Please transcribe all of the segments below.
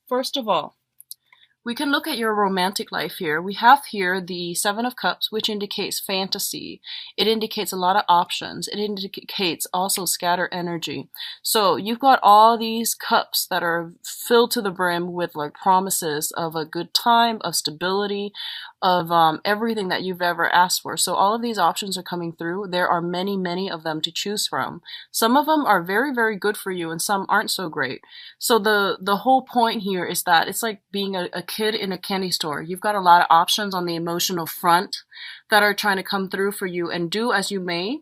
First of all, we can look at your romantic life here. We have here the Seven of Cups, which indicates fantasy. It indicates a lot of options. It indicates also scatter energy. So you've got all these cups that are filled to the brim with like promises of a good time, of stability, of everything that you've ever asked for. So all of these options are coming through. There are many, many of them to choose from. Some of them are very, very good for you and some aren't so great. So the whole point here is that it's like being a kid in a candy store. You've got a lot of options on the emotional front that are trying to come through for you, and do as you may.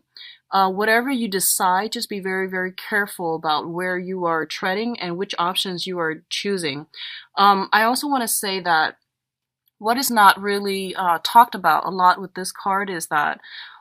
Whatever you decide, just be very, very careful about where you are treading and which options you are choosing. I also want to say that what is not really talked about a lot with this card is that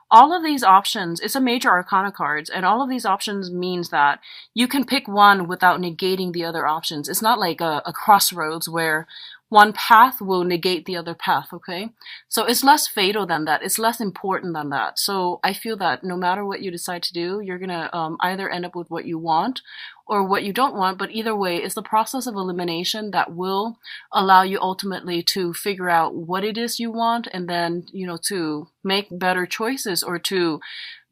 all of these options, it's a major arcana cards, and all of these options means that you can pick one without negating the other options. It's not like a crossroads where one path will negate the other path, okay? So it's less fatal than that. It's less important than that. So I feel that no matter what you decide to do, you're gonna either end up with what you want or what you don't want, but either way, it's the process of elimination that will allow you ultimately to figure out what it is you want, and then, to make better choices or to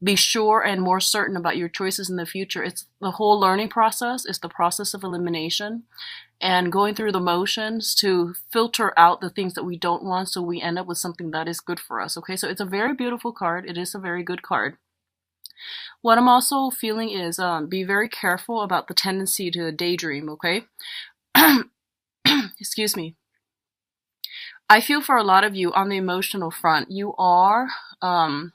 be sure and more certain about your choices in the future. It's the whole learning process. It's the process of elimination and going through the motions to filter out the things that we don't want, so we end up with something that is good for us. Okay, so it's a very beautiful card. It is a very good card. What I'm also feeling is be very careful about the tendency to daydream, okay? Excuse me. I feel for a lot of you on the emotional front, you are, I'm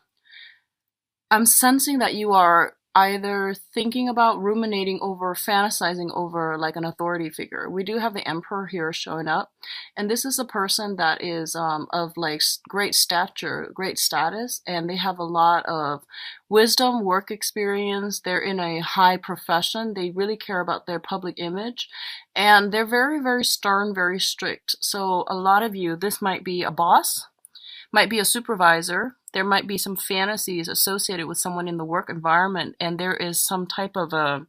sensing that you are either thinking about, ruminating over, fantasizing over like an authority figure. We do have the Emperor here showing up, and this is a person that is of like great stature, great status, and they have a lot of wisdom, work experience. They're in a high profession. They really care about their public image, and they're very, very stern, very strict. So a lot of you, this might be a boss, might be a supervisor. There might be some fantasies associated with someone in the work environment, and there is some type of a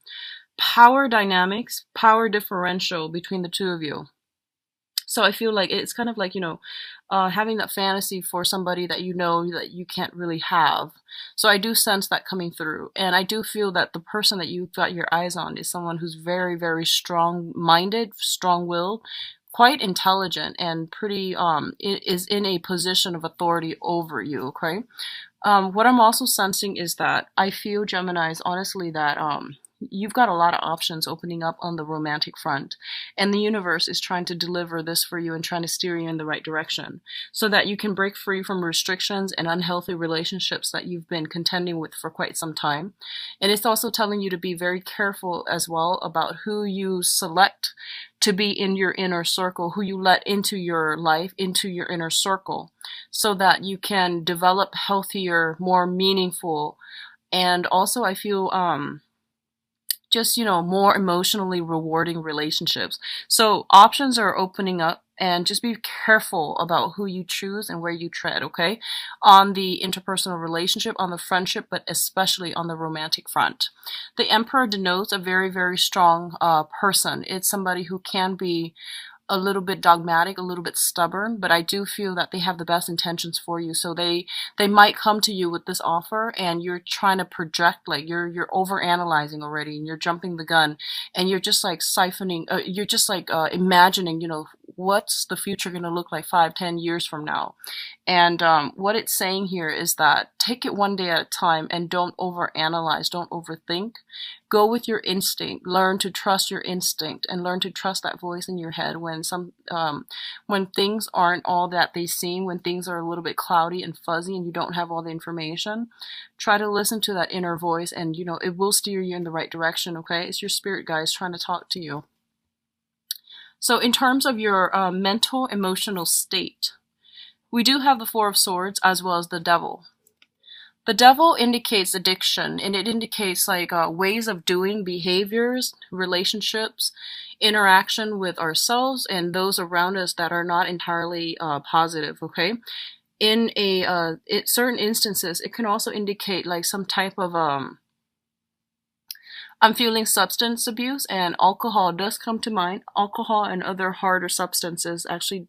power dynamics, power differential between the two of you. So I feel like it's kind of like, having that fantasy for somebody that you know that you can't really have. So I do sense that coming through. And I do feel that the person that you've got your eyes on is someone who's very, very strong-minded, strong-willed, quite intelligent, and pretty is in a position of authority over you, okay? What I'm also sensing is that I feel, Geminis, honestly, that you've got a lot of options opening up on the romantic front, and the universe is trying to deliver this for you and trying to steer you in the right direction so that you can break free from restrictions and unhealthy relationships that you've been contending with for quite some time. And it's also telling you to be very careful as well about who you select to be in your inner circle, who you let into your life, into your inner circle, so that you can develop healthier, more meaningful, and also I feel just, more emotionally rewarding relationships. So options are opening up, and just be careful about who you choose and where you tread, okay? On the interpersonal relationship, on the friendship, but especially on the romantic front. The Emperor denotes a very, very strong person. It's somebody who can be a little bit dogmatic, a little bit stubborn, but I do feel that they have the best intentions for you. So they might come to you with this offer, and you're trying to project, like you're over analyzing already, and you're jumping the gun, and you're just like siphoning, you're just like imagining, what's the future going to look like 5-10 years from now. And what it's saying here is that take it one day at a time and don't overanalyze, don't overthink. Go with your instinct. Learn to trust your instinct and learn to trust that voice in your head when things aren't all that they seem, when things are a little bit cloudy and fuzzy and you don't have all the information. Try to listen to that inner voice, and it will steer you in the right direction, okay? It's your spirit guides trying to talk to you. So in terms of your mental, emotional state, we do have the Four of Swords as well as the Devil. The Devil indicates addiction, and it indicates like ways of doing, behaviors, relationships, interaction with ourselves and those around us that are not entirely positive, okay? In certain instances, it can also indicate like some type of I'm feeling substance abuse, and alcohol does come to mind. Alcohol and other harder substances actually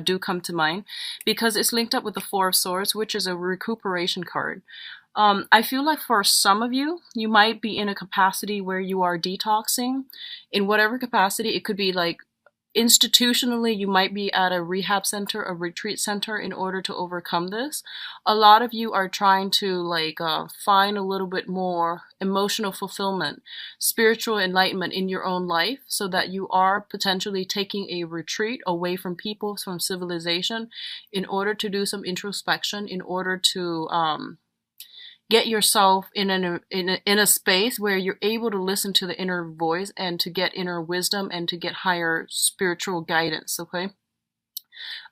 do come to mind because it's linked up with the Four of Swords, which is a recuperation card. I feel like for some of you, you might be in a capacity where you are detoxing in whatever capacity. It could be like institutionally, you might be at a rehab center, a retreat center in order to overcome this. A lot of you are trying to find a little bit more emotional fulfillment, spiritual enlightenment in your own life so that you are potentially taking a retreat away from people, from civilization, in order to do some introspection, in order to get yourself in a space where you're able to listen to the inner voice and to get inner wisdom and to get higher spiritual guidance. Okay.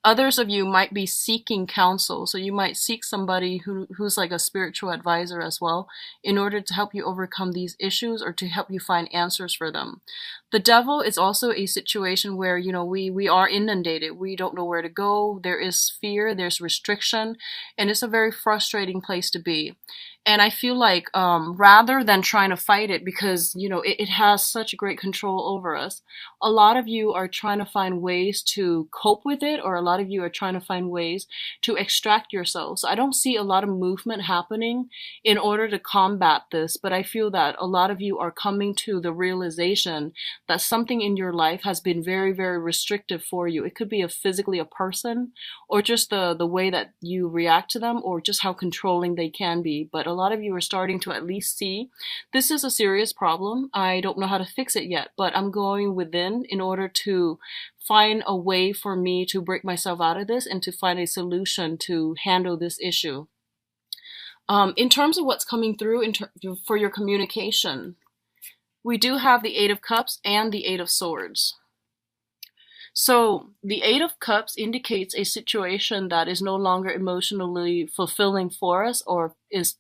Others of you might be seeking counsel, so you might seek somebody who's like a spiritual advisor as well in order to help you overcome these issues or to help you find answers for them. The devil is also a situation where, we are inundated. We don't know where to go. There is fear, there's restriction, and it's a very frustrating place to be. And I feel like rather than trying to fight it, because, it has such great control over us, a lot of you are trying to find ways to cope with it, or a lot of you are trying to find ways to extract yourselves. So I don't see a lot of movement happening in order to combat this, but I feel that a lot of you are coming to the realization that something in your life has been very, very restrictive for you. It could be physically a person, or just the way that you react to them, or just how controlling they can be. But a lot of you are starting to at least see this is a serious problem. I don't know how to fix it yet, but I'm going within in order to find a way for me to break myself out of this and to find a solution to handle this issue. In terms of what's coming through for your communication, we do have the Eight of Cups and the Eight of Swords. So the Eight of Cups indicates a situation that is no longer emotionally fulfilling for us or is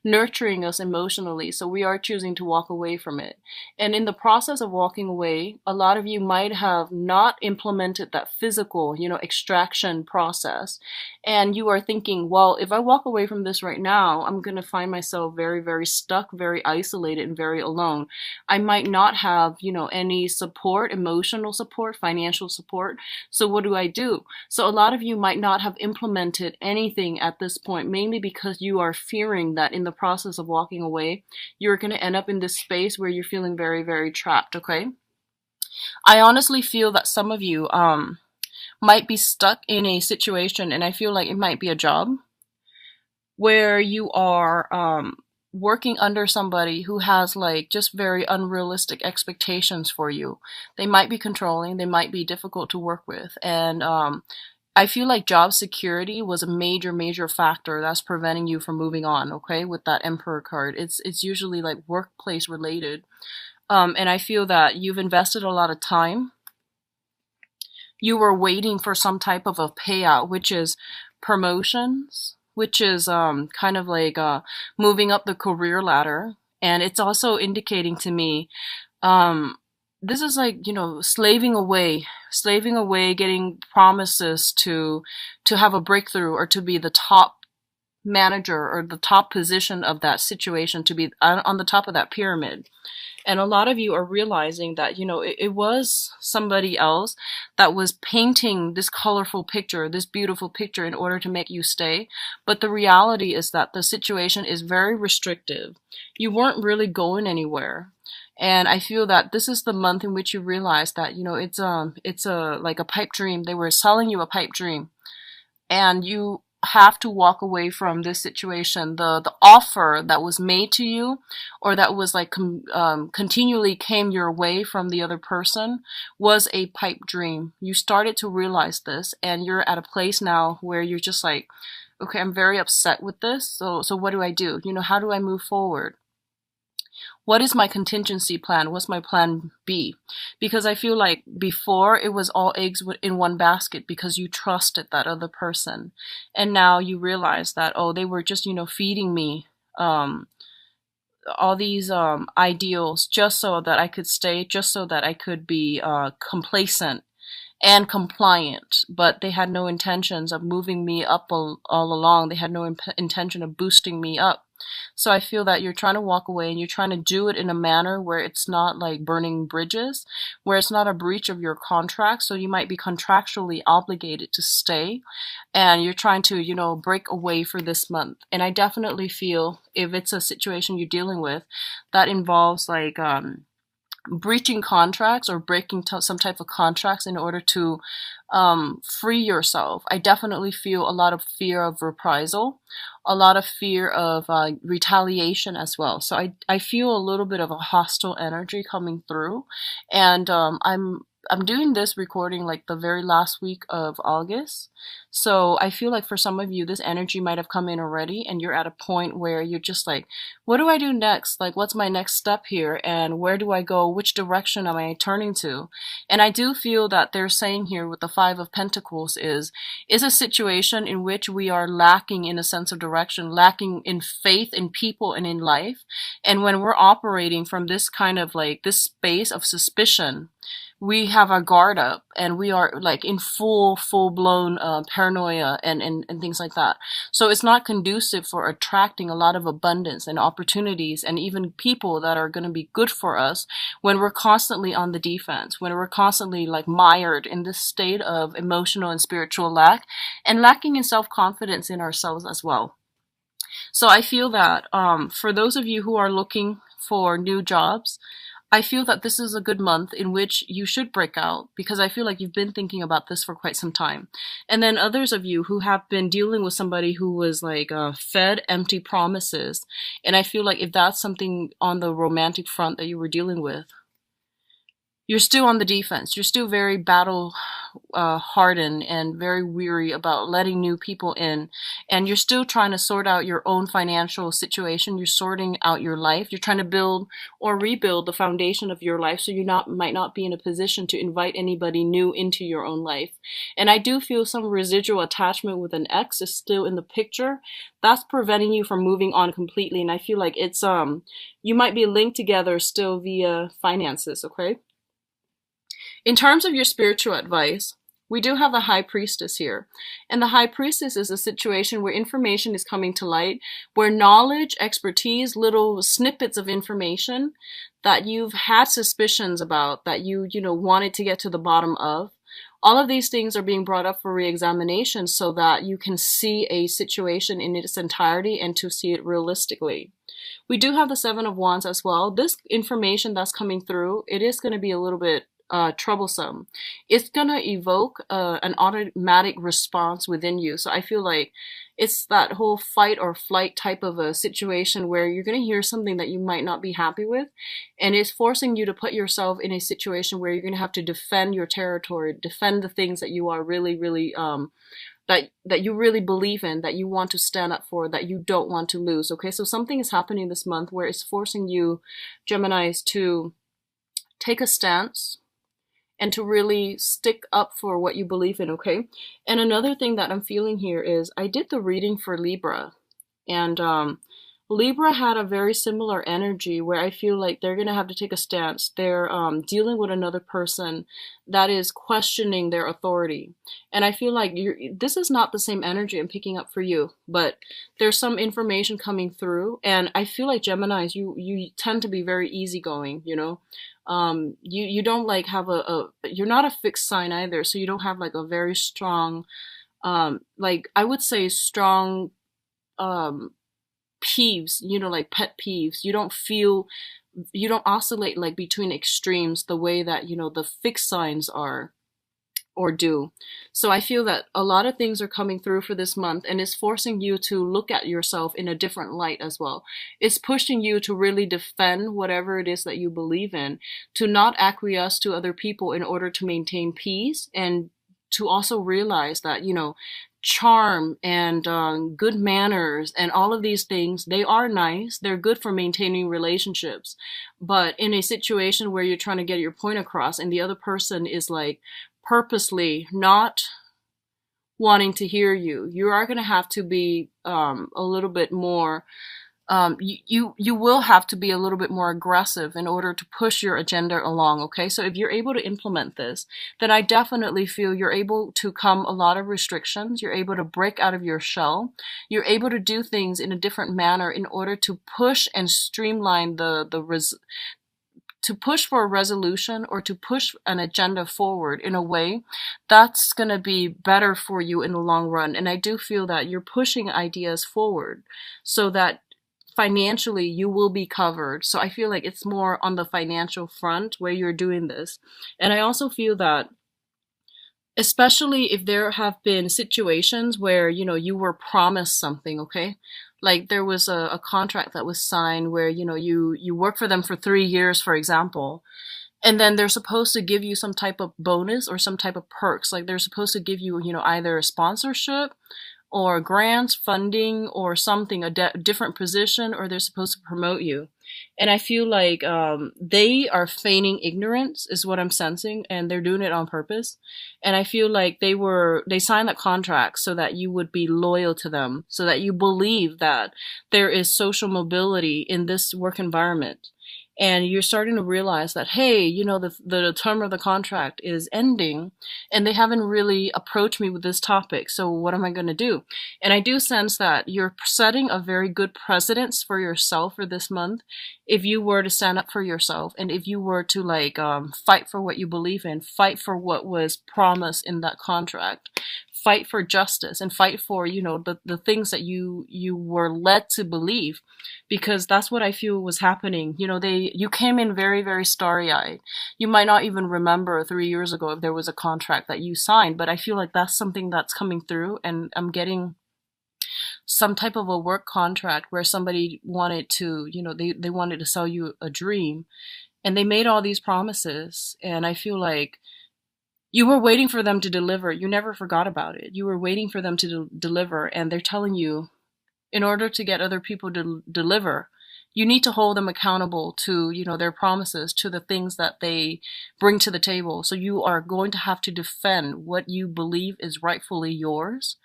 nurturing us emotionally. So we are choosing to walk away from it. And in the process of walking away, a lot of you might have not implemented that physical, extraction process. And you are thinking, well, if I walk away from this right now, I'm going to find myself very, very stuck, very isolated, and very alone. I might not have, any support, emotional support, financial support. So what do I do? So a lot of you might not have implemented anything at this point, mainly because you are fearing that in the process of walking away, you're going to end up in this space where you're feeling very, very trapped, okay? I honestly feel that some of you might be stuck in a situation, and I feel like it might be a job, where you are working under somebody who has just very unrealistic expectations for you. They might be controlling, they might be difficult to work with, and I feel like job security was a major, major factor that's preventing you from moving on, okay, with that Emperor card. It's usually workplace related. And I feel that you've invested a lot of time. You were waiting for some type of a payout, which is promotions, which is kind of moving up the career ladder. And it's also indicating to me this is slaving away, getting promises to have a breakthrough or to be the top manager or the top position of that situation, to be on the top of that pyramid. And a lot of you are realizing that, it was somebody else that was painting this colorful picture, this beautiful picture in order to make you stay. But the reality is that the situation is very restrictive. You weren't really going anywhere. And I feel that this is the month in which you realize that, it's a pipe dream. They were selling you a pipe dream, and you have to walk away from this situation. The offer that was made to you, or that was continually came your way from the other person, was a pipe dream. You started to realize this, and you're at a place now where you're just like, okay, I'm very upset with this. So what do I do? How do I move forward? What is my contingency plan? What's my plan B? Because I feel like before it was all eggs in one basket because you trusted that other person. And now you realize that, oh, they were just, feeding me all these ideals just so that I could stay, just so that I could be complacent and compliant. But they had no intentions of moving me up all along. They had no intention of boosting me up. So I feel that you're trying to walk away and you're trying to do it in a manner where it's not like burning bridges, where it's not a breach of your contract. So you might be contractually obligated to stay and you're trying to, break away for this month. And I definitely feel if it's a situation you're dealing with that involves like, breaching contracts or breaking some type of contracts in order to free yourself. I definitely feel a lot of fear of reprisal, a lot of fear of retaliation as well. So I feel a little bit of a hostile energy coming through, and I'm doing this recording like the very last week of August. So I feel like for some of you, this energy might have come in already and you're at a point where you're just like, what do I do next? Like, what's my next step here? And where do I go? Which direction am I turning to? And I do feel that they're saying here with the Five of Pentacles is a situation in which we are lacking in a sense of direction, lacking in faith in people and in life. And when we're operating from this kind of like this space of suspicion, we have our guard up and we are like in full blown paranoia and things like that. So it's not conducive for attracting a lot of abundance and opportunities and even people that are going to be good for us when we're constantly on the defense, when we're constantly like mired in this state of emotional and spiritual lack and lacking in self-confidence in ourselves as well. So I feel that for those of you who are looking for new jobs, I feel that this is a good month in which you should break out because I feel like you've been thinking about this for quite some time. And then others of you who have been dealing with somebody who was like fed empty promises. And I feel like if that's something on the romantic front that you were dealing with, you're still on the defense. You're still very battle hardened and very weary about letting new people in. And you're still trying to sort out your own financial situation. You're sorting out your life. You're trying to build or rebuild the foundation of your life so you might not be in a position to invite anybody new into your own life. And I do feel some residual attachment with an ex is still in the picture. That's preventing you from moving on completely. And I feel like it's you might be linked together still via finances, okay? In terms of your spiritual advice, we do have the High Priestess here. And the High Priestess is a situation where information is coming to light, where knowledge, expertise, little snippets of information that you've had suspicions about, that you wanted to get to the bottom of, all of these things are being brought up for re-examination so that you can see a situation in its entirety and to see it realistically. We do have the Seven of Wands as well. This information that's coming through, it is going to be a little bit troublesome. It's gonna evoke an automatic response within you. So I feel like it's that whole fight or flight type of a situation where you're gonna hear something that you might not be happy with, and it's forcing you to put yourself in a situation where you're gonna have to defend your territory, defend the things that you are really that you really believe in, that you want to stand up for, that you don't want to lose. Okay, so something is happening this month where it's forcing you, Geminis, to take a stance and to really stick up for what you believe in, okay? And another thing that I'm feeling here is I did the reading for Libra, and Libra had a very similar energy where I feel like they're going to have to take a stance. They're dealing with another person that is questioning their authority. And I feel like this is not the same energy I'm picking up for you, but there's some information coming through. And I feel like Geminis, you tend to be very easygoing, you don't like have you're not a fixed sign either. So you don't have like a very strong, like I would say strong, peeves, like pet peeves. You don't oscillate like between extremes the way that, the fixed signs are or do. So I feel that a lot of things are coming through for this month, and it's forcing you to look at yourself in a different light as well. It's pushing you to really defend whatever it is that you believe in, to not acquiesce to other people in order to maintain peace, and to also realize that, charm and good manners and all of these things, they are nice. They're good for maintaining relationships. But in a situation where you're trying to get your point across and the other person is like purposely not wanting to hear you, you are going to have to be a little bit more you will have to be a little bit more aggressive in order to push your agenda along. Okay, so if you're able to implement this, then I definitely feel you're able to come a lot of restrictions. You're able to break out of your shell. You're able to do things in a different manner in order to push and streamline to push for a resolution or to push an agenda forward in a way that's going to be better for you in the long run. And I do feel that you're pushing ideas forward so that financially you will be covered. So I feel like it's more on the financial front where you're doing this. And I also feel that especially if there have been situations where you were promised something, okay, like there was a contract that was signed where you work for them for 3 years, for example, and then they're supposed to give you some type of bonus or some type of perks. Like they're supposed to give you either a sponsorship or grants, funding, or something, a different position, or they're supposed to promote you. And I feel like they are feigning ignorance, is what I'm sensing, and they're doing it on purpose. And I feel like they signed that contract so that you would be loyal to them, so that you believe that there is social mobility in this work environment. And you're starting to realize that, hey, the term of the contract is ending and they haven't really approached me with this topic. So what am I going to do? And I do sense that you're setting a very good precedence for yourself for this month. If you were to stand up for yourself and if you were to fight for what you believe in, fight for what was promised in that contract, fight for justice and fight for, the things that you were led to believe, because that's what I feel was happening. You came in very, very starry-eyed. You might not even remember 3 years ago if there was a contract that you signed, but I feel like that's something that's coming through, and I'm getting some type of a work contract where somebody wanted to, they wanted to sell you a dream, and they made all these promises, and I feel like you were waiting for them to deliver. You never forgot about it. You were waiting for them to deliver, and they're telling you, in order to get other people to deliver, you need to hold them accountable to, their promises, to the things that they bring to the table. So you are going to have to defend what you believe is rightfully yours,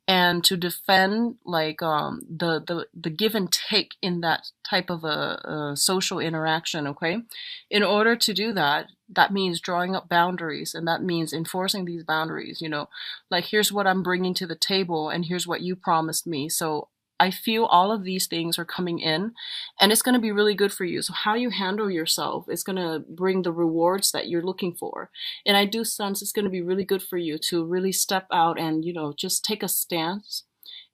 and to defend the give and take in that type of a social interaction. Okay, in order to do that, that means drawing up boundaries, and that means enforcing these boundaries. Like, here's what I'm bringing to the table and here's what you promised me. So I feel all of these things are coming in, and it's going to be really good for you. So how you handle yourself is going to bring the rewards that you're looking for. And I do sense it's going to be really good for you to really step out and, just take a stance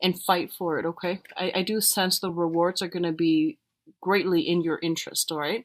and fight for it. Okay. I do sense the rewards are going to be greatly in your interest. All right.